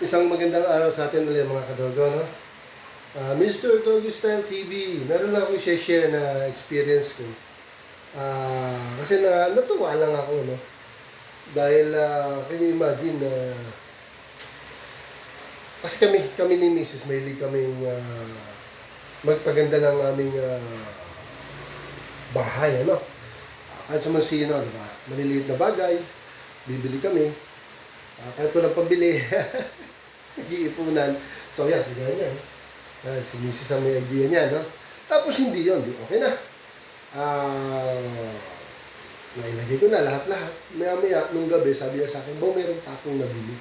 Isang magandang araw sa atin ulit mga kadogo, no? Mr. Doggy Style TV, meron lang akong share na experience ko. Kasi natuwa lang ako, no? Dahil, can you imagine na kasi kami ni Mrs. Mayley kaming magpaganda ng aming bahay, ano? Kahit sa mga sino, diba? Maliliit na bagay, bibili kami. Kahit walang pambili, nag-iipunan. So, yan, bigyan yan. Si Mrs. ang may idea niya, no? Tapos hindi yun, di okay na. Nailagay ko na lahat-lahat. Maya-maya, nung gabi, sabi niya sa akin, "Bo, meron pa akong nabili."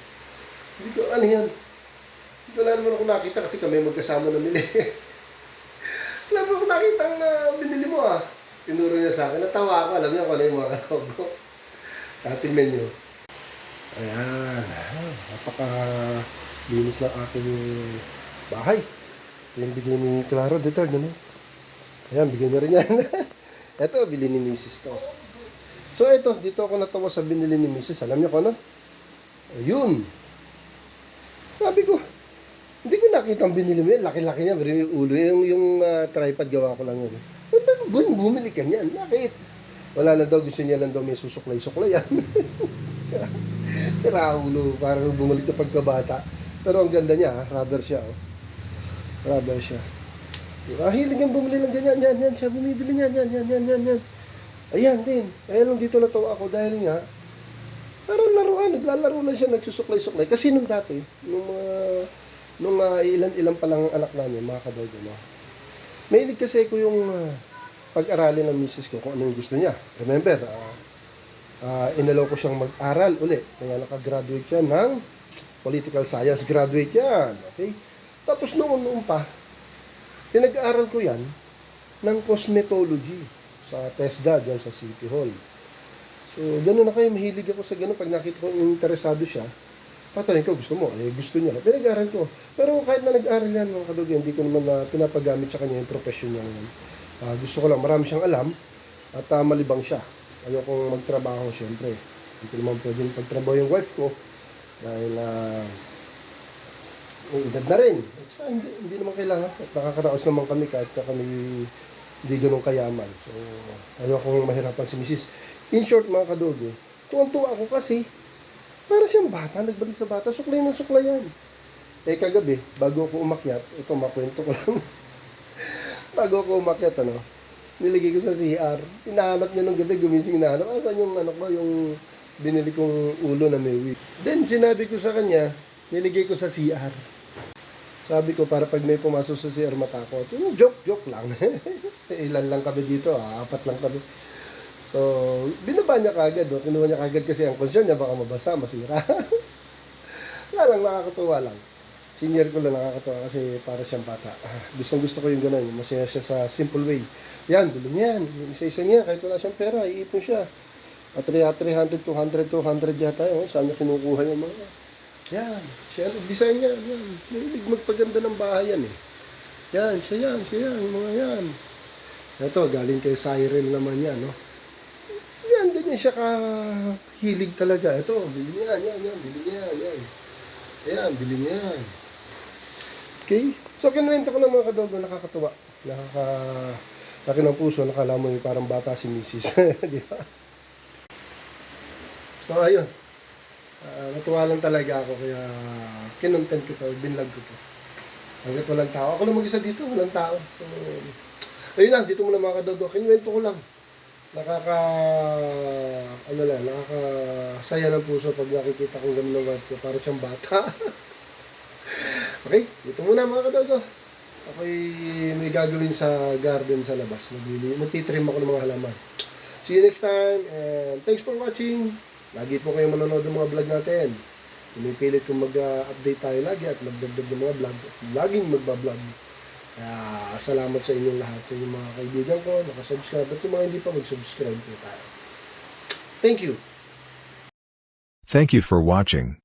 Hindi ko, ano yan? Wala naman ako nakita kasi kami magkasama namili. Wala naman ako nakita ang binili mo, ah. Tinuro niya sa akin. Natawa ako, alam niya kung ano yung mga katogo. Tingnan niyo. Ayan, napaka-linis ng aking bahay. Ito yung bigay ni Clara dito, ano? Ayan, bigay niya rin yan. Ito, bili ni Mrs. to. So, ito, dito ako natawa sa binili ni Mrs. Alam niyo kung ano? Ayun. Sabi ko, hindi ko nakita ang binili mo yan. Laki-laki niya, pero yung ulo, yung tripod gawa ko lang yun. Bumili ka niyan. Bakit? Wala na daw, gusto niya lang daw may susuklay-suklay yan. Sira ulo, parang bumalik sa pagkabata. Pero ang ganda niya, rubber siya. Oh. Rubber siya. Hilig yung bumili ng ganyan, yan. Siya bumibili niyan, yan. Ayan din. Kaya lang dito natawa ako dahil nga, parang laruan, naglalaro lang siya, nagsusuklay-suklay. Kasi nung dati, nung ilan-ilan pa lang ang anak namin, mga kadogo, no? Mahilig kasi ko yung pag-aralin ng misis ko kung ano yung gusto niya. Remember, inalaw ko siyang mag-aral uli. Kaya nakagraduate siya ng political science. Graduate yan. Okay? Tapos noon pa, pinag-aaral ko yan ng cosmetology sa TESDA dyan sa City Hall. So, gano'n na kayo. Mahilig ako sa gano'n. Pag nakita ko interesado siya, patayin ko, gusto mo. Gusto niya. Pinag-aaral ko. Pero kahit na nag-aaral yan, mga kadogo, hindi ko naman pinapagamit sa kanya yung profession niya ngayon. Gusto ko lang, marami siyang alam at malibang siya. Ayokong magtrabaho, siyempre. Hindi ko naman pwedeng pagtrabaho yung wife ko dahil may edad na rin. So, hindi naman kailangan. At nakakaraos naman kami kahit na kami hindi ganun kayaman. So, ayokong mahirapan si Mrs. In short, mga kadogo, tuwang-tuwa ako kasi para siyang bata, nagbalik sa bata, suklay na suklay yan. Kagabi, bago ako umakyat, ito makwento ko lang. Bago ako umakyat, niligay ko sa CR. Hinahanap niya nung gabi, gumising hinahanap. Saan yung yung binili kong ulo na may wig. Then, sinabi ko sa kanya, niligay ko sa CR. Sabi ko, para pag may pumasok sa CR matakot. Yung joke lang. Ilan lang kami dito, 4 lang kami. So, binaba niya kagad. Kinuha niya kagad kasi ang concern niya, baka mabasa, masira. Wala lang, nakakatuwa lang. Senior ko lang nakakatawa kasi para siyang bata. Gustong-gusto ko yung gano'n. Masaya siya sa simple way. Yan, bilhin niya yan. Isa-isa niya. Kahit wala siyang pera, iipon siya. At 300, 200 yata yun. Saan niya kinukuha yung mga? Yan. Siya, design niya. Yan. Mahilig magpaganda ng bahay yan eh. Yan, siya yan. Yung mga yan. Ito, galing kay Cyril naman yan, no? Yan, ganyan siya kahilig talaga. Ito, bilhin niya yan. Bilhin niya yan. Ayan, bilhin niya yan. Okay? So, kinuwento ko ng mga kadogo, nakakatuwa. Laki ng puso, nakala mo yung parang bata si Mrs. Di ba? So, ayun. Natuwa lang talaga ako, kaya kinontent ko to, binlog ko to. Hanggat walang tao. Ako lang mag-isa dito, walang tao. So, ayun lang, dito muna mga kadogo. Kinuwento ko lang. Nakakasaya ng puso pag nakikita kong gano'n ng wife ko, para siyang bata. Okay, dito muna mga kadogo. Ako'y may gagawin sa garden sa labas. Magtitrim ako ng mga halaman. See you next time, and thanks for watching. Lagi po kayong manonood ng mga vlog natin. Pinipilit kong mag-update tayo lagi at magdagdag ng mga vlog. Laging magbablog. Salamat sa inyong lahat, sa inyong mga kaibigan ko, nakasubscribe, at yung mga hindi pa mag-subscribe po tayo. Thank you. Thank you for watching.